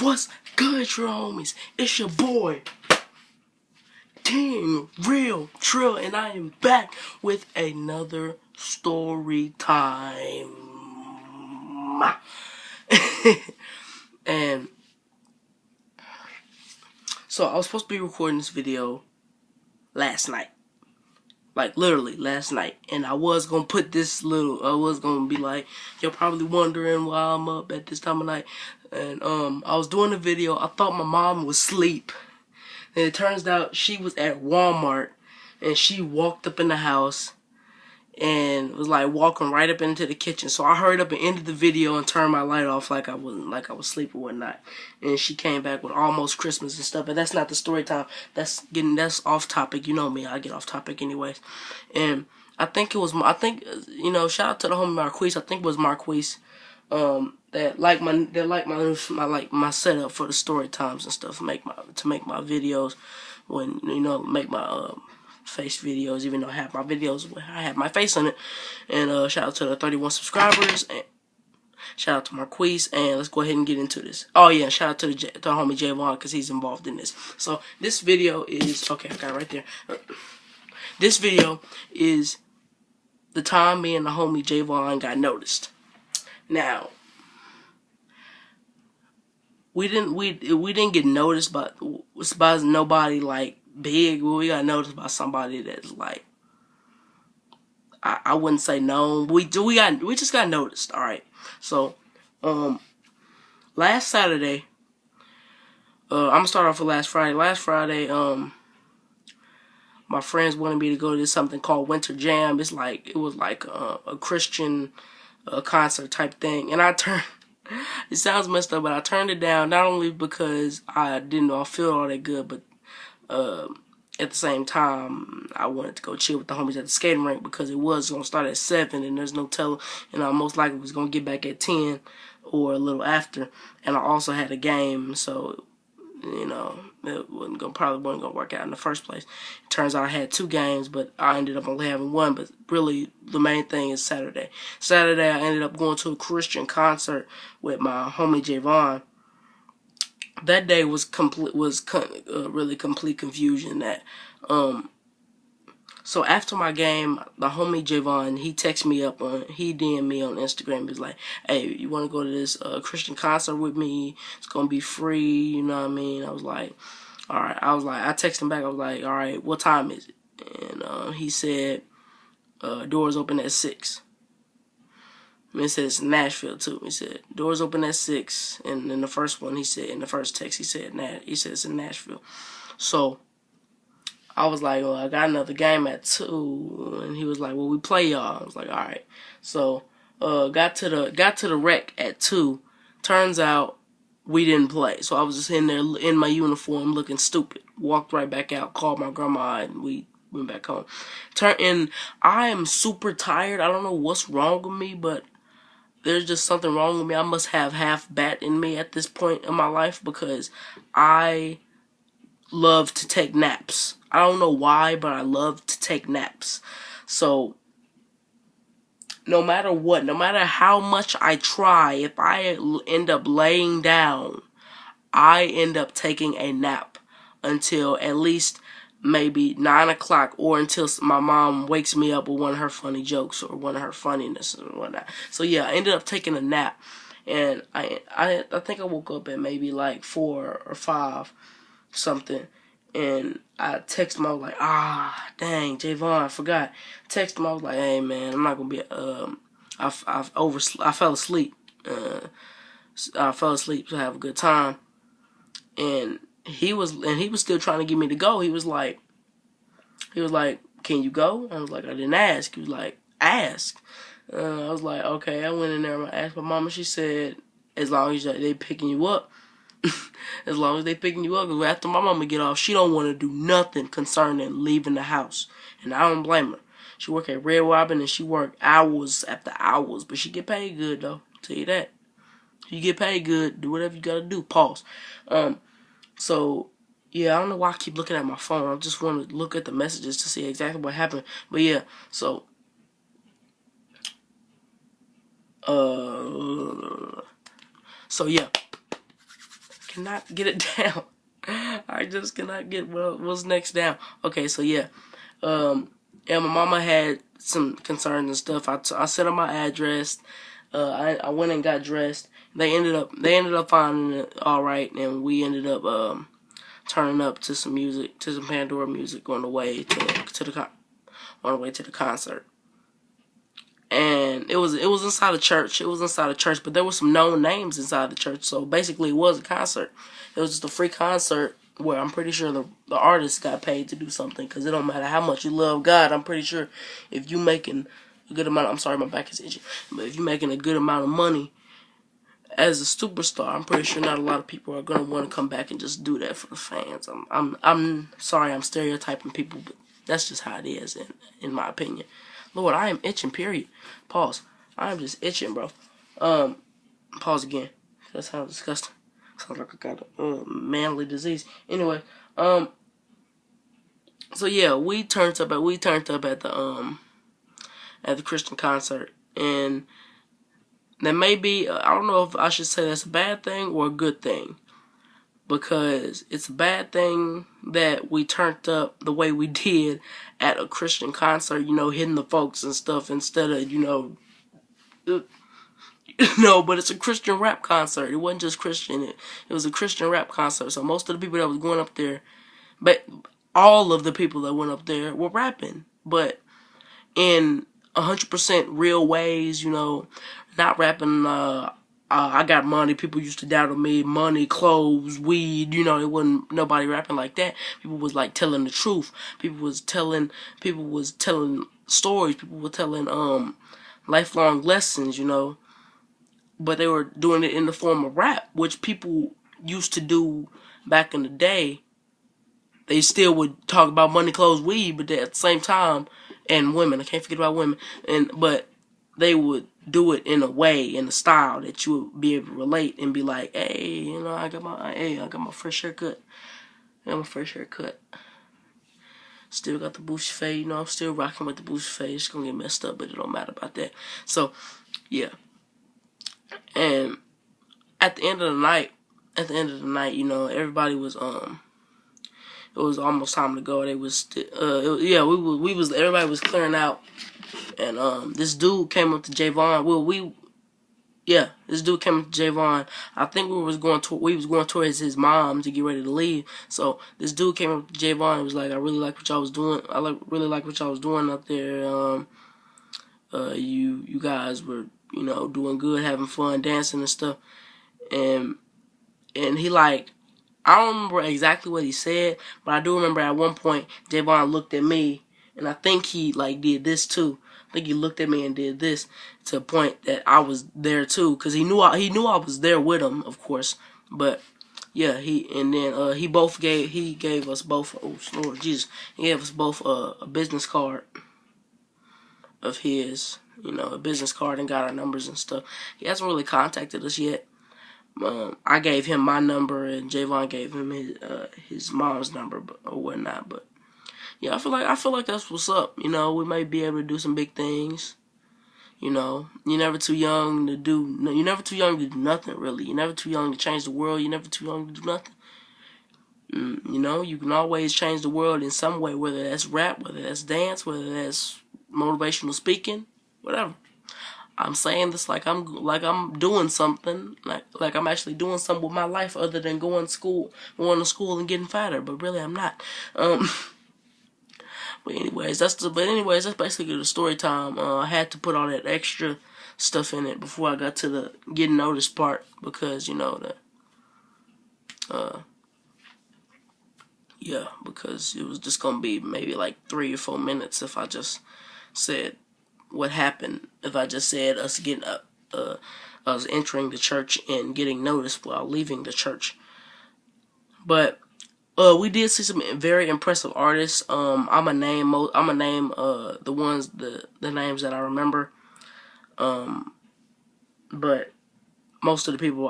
What's good, Trill homies? It's your boy, Team Real Trill, and I am back with another story time. And so I was supposed to be recording this video last night. Like, literally, last night. And I was gonna put this I was gonna be like, you're probably wondering why I'm up at this time of night. And, I was doing the video. I thought my mom was asleep. And it turns out she was at Walmart. And she walked up in the house. And was like walking right up into the kitchen. So I hurried up and ended the video and turned my light off like I was asleep or whatnot. And she came back with almost Christmas and stuff. And that's not the story time. That's off topic. You know me, I get off topic anyways. And shout out to the homie Marquise. I think it was Marquise. That like my setup for the story times and stuff. To make my videos when make my face videos, even though I have my videos where I have my face on it. And shout out to the 31 subscribers, and shout out to Marquise, and let's go ahead and get into this. Oh yeah, shout out to the homie Javon, because he's involved in this. So this video is, okay, I got it right there. This video is the time me and the homie Javon got noticed. Now, we didn't get noticed by nobody like big. We got noticed by somebody that's like, I wouldn't say known. We just got noticed. All right. So, last Saturday, I'm gonna start off with last Friday. Last Friday, my friends wanted me to go to something called Winter Jam. It was like a Christian concert type thing, and I turned. It sounds messed up, but I turned it down, not only because I didn't feel all that good, but at the same time, I wanted to go chill with the homies at the skating rink, because it was going to start at 7, and there's no telling, and I most likely was going to get back at 10 or a little after, and I also had a game, so, it probably wasn't going to work out in the first place. It turns out I had 2 games, but I ended up only having 1, but really, the main thing is Saturday. Saturday, I ended up going to a Christian concert with my homie Javon. That day was really complete confusion. So after my game, the homie Javon, he texted me up he DM'd me on Instagram. He was like, "Hey, you want to go to this Christian concert with me? It's gonna be free." You know what I mean? I was like, "All right." I texted him back. I was like, "All right, what time is it?" And he said, "Doors open at 6." It says Nashville too. He said doors open at 6, and in the first one, he said, in the first text, he said it's in Nashville. So I was like, well, I got another game at 2, and he was like, well, we play y'all. I was like, all right. So got to the rec at 2. Turns out we didn't play. So I was just in there in my uniform looking stupid. Walked right back out, called my grandma, and we went back home. And I am super tired. I don't know what's wrong with me, but there's just something wrong with me. I must have half bat in me at this point in my life, because I love to take naps. I don't know why, but I love to take naps. So, no matter what, no matter how much I try, if I end up laying down, I end up taking a nap until at least maybe 9 o'clock, or until my mom wakes me up with one of her funny jokes or one of her funniness or whatnot. So yeah, I ended up taking a nap, and I think I woke up at maybe like 4 or 5 something, and I texted him. I was like, dang, Javon, I forgot. Texted him. I was like, hey man, I'm not gonna be. I fell asleep. I fell asleep to have a good time, and he was still trying to get me to go. He was like, can you go? I was like, I didn't ask. He was like, ask. I was like, okay. I went in there and I asked my mama. She said, as long as they picking you up. As long as they picking you up. Because after my mama get off, she don't want to do nothing concerning leaving the house. And I don't blame her. She work at Red Robin, and she work hours after hours. But she get paid good, though. I'll tell you that. You get paid good, do whatever you gotta do. Pause. So, yeah, I don't know why I keep looking at my phone. I just want to look at the messages to see exactly what happened. But yeah, so yeah. cannot get it down. I just cannot get what's next down. Okay, so yeah. And my mama had some concerns and stuff. I sent her my address. I went and got dressed. They ended up finding it all right, and we ended up turning up to some music, to some Pandora music on the way to the concert. And it was inside a church. It was inside a church, but there were some known names inside the church. So basically, it was a concert. It was just a free concert where I'm pretty sure the artist got paid to do something, because it don't matter how much you love God. I'm pretty sure if you making a good amount, I'm sorry, my back is itching, but if you're making a good amount of money as a superstar, I'm pretty sure not a lot of people are gonna want to come back and just do that for the fans. I'm sorry, I'm stereotyping people, but that's just how it is in my opinion. Lord, I am itching, period. Pause. I am just itching, bro. Pause again. That sounds disgusting. Sounds like I got a manly disease. Anyway, so yeah, we turned up at the Christian concert, and that may be, I don't know if I should say that's a bad thing or a good thing, because it's a bad thing that we turned up the way we did at a Christian concert, hitting the folks and stuff instead of, no, but it's a Christian rap concert. It wasn't just Christian. It was a Christian rap concert. So most of the people that was going up there, but all of the people that went up there were rapping, but in 100% real ways, not rapping, I got money, people used to doubt on me, money, clothes, weed, it wasn't nobody rapping like that. People was like telling the truth. People was telling stories. People were telling lifelong lessons, but they were doing it in the form of rap, which people used to do back in the day. They still would talk about money, clothes, weed, but at the same time, and women, I can't forget about women, but they would do it in a way, in a style that you would be able to relate and be like, hey, I got my fresh haircut. Still got the Boosie fade, I'm still rocking with the Boosie fade. It's gonna get messed up, but it don't matter about that. So, yeah. And at the end of the night, everybody was it was almost time to go. They was everybody was clearing out, and this dude came up to Javon. This dude came up to Javon. I think we was going towards his mom to get ready to leave. So this dude came up to Javon and was like, "I really like what y'all was doing. Really like what y'all was doing up there. You guys were doing good, having fun, dancing and stuff." And he like, I don't remember exactly what he said, but I do remember at one point Javon looked at me, and I think he like did this too. I think he looked at me and did this to a point that I was there too, because he knew I was there with him, of course. But yeah, he gave us both. Oh Lord Jesus, he gave us both a business card of his, a business card, and got our numbers and stuff. He hasn't really contacted us yet. I gave him my number, and Javon gave him his mom's number or whatnot. But yeah, I feel like that's what's up. We may be able to do some big things. You're never too young to do. You're never too young to do nothing, really. You're never too young to change the world. You're never too young to do nothing. You can always change the world in some way, whether that's rap, whether that's dance, whether that's motivational speaking, whatever. I'm saying this like I'm doing something, like I'm actually doing something with my life other than going to school and getting fatter. But really, I'm not. But anyways, that's basically the story time. I had to put all that extra stuff in it before I got to the getting noticed part, because because it was just gonna be maybe like 3 or 4 minutes if I just said what happened, if I just said us entering the church and getting noticed while leaving the church. But we did see some very impressive artists. I'ma name the names that I remember. But most of the people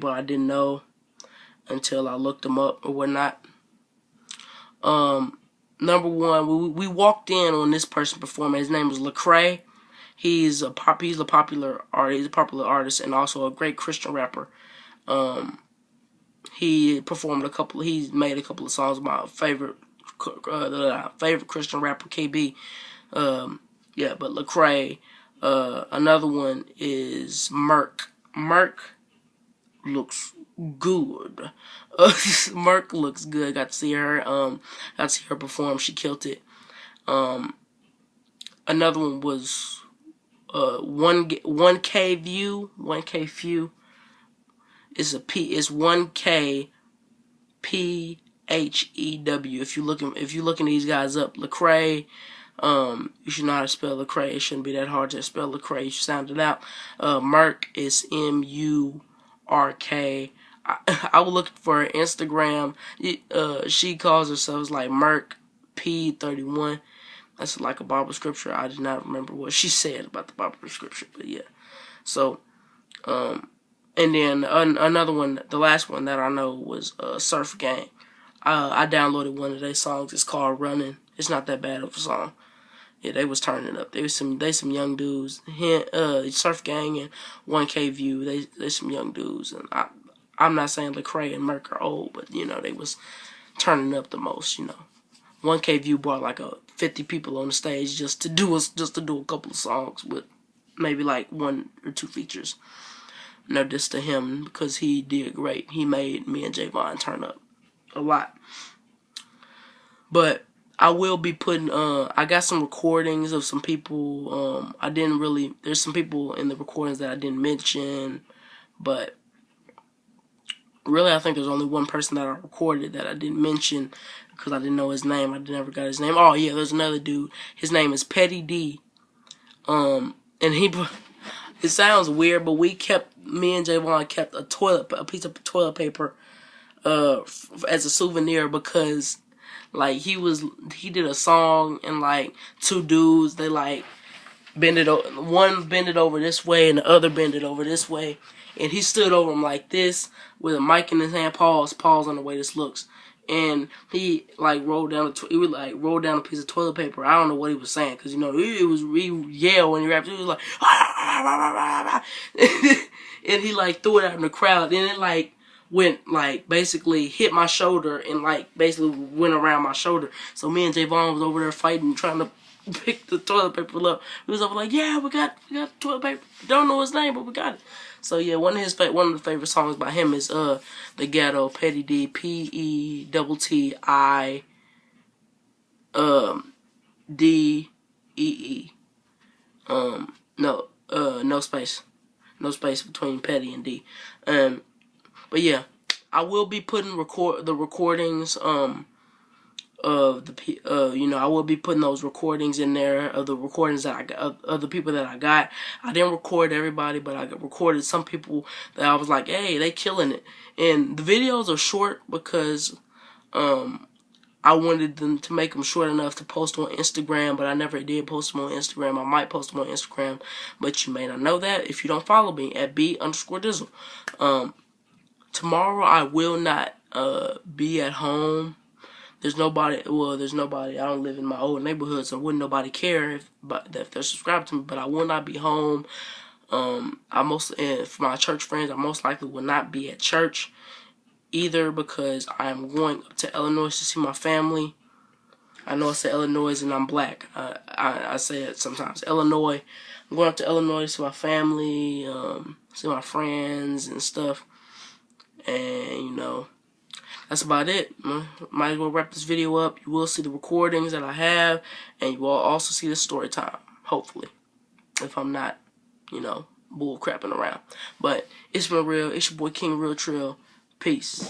I didn't know until I looked them up or whatnot. Number one, we walked in on this person performing. His name was Lecrae. He's a popular artist and also a great Christian rapper. he performed he made a couple of songs with my favorite Christian rapper, KB. Yeah, but Lecrae. Another one is Merk. Merk looks good. Merk looks good. Got to see her. Got to see her perform. She killed it. Another one was 1K View. 1K View. It's 1K PHEW. If you're looking these guys up, Lecrae. You should know how to spell Lecrae. It shouldn't be that hard to spell Lecrae. You should sound it out. Merk is MURK. I was looking for her Instagram. She calls herself like Merk P31. That's like a Bible scripture. I did not remember what she said about the Bible scripture, but yeah. So, and then another one, the last one that I know was Surf Gang. I downloaded one of their songs. It's called Running. It's not that bad of a song. Yeah, they was turning up. They some young dudes. Surf Gang and 1K View. They some young dudes, and I'm not saying Lecrae and Merk are old, but you know they was turning up the most. You know, 1K View brought like 50 people on the stage just to do a couple of songs with maybe like 1 or 2 features. No diss to him because he did great. He made me and Javon turn up a lot. But I will be putting, I got some recordings of some people, there's some people in the recordings that I didn't mention, but really I think there's only one person that I recorded that I didn't mention because I didn't know his name. I never got his name. Oh yeah, there's another dude. His name is Petty D. And it sounds weird, but me and Javon kept a piece of toilet paper, as a souvenir because like he did a song and like 2 dudes, they like one bend it over this way and the other bend it over this way, and he stood over him like this with a mic in his hand. Pause on the way this looks, and he like rolled down a piece of toilet paper. I don't know what he was saying because you know he yelled when he rapped. He was like and he like threw it out in the crowd, and it like went like basically hit my shoulder and like basically went around my shoulder. So me and Javon was over there fighting, trying to pick the toilet paper up. We was over like, yeah, we got toilet paper. Don't know his name, but we got it. So yeah, one of the favorite songs by him is The Ghetto, Petty D, PETTI DEE. No space between Petty and D. But yeah, I will be putting the recordings of I will be putting those recordings in there of the recordings that I got of the people that I got. I didn't record everybody, but I recorded some people that I was like, hey, they killing it. And the videos are short because I wanted them to make them short enough to post on Instagram, but I never did post them on Instagram. I might post them on Instagram, but you may not know that if you don't follow me at B_Dizzle. Tomorrow I will not be at home. There's nobody. I don't live in my old neighborhood, so wouldn't nobody care if they're subscribed to me. But I will not be home. For my church friends, I most likely will not be at church either because I am going up to Illinois to see my family. I know I say Illinois and I'm black. I say it sometimes. Illinois. I'm going up to Illinois to see my family, see my friends and stuff. And, that's about it. Might as well wrap this video up. You will see the recordings that I have, and you will also see the story time, hopefully. If I'm not, bull crapping around. But it's been real. It's your boy King Real Trill. Peace.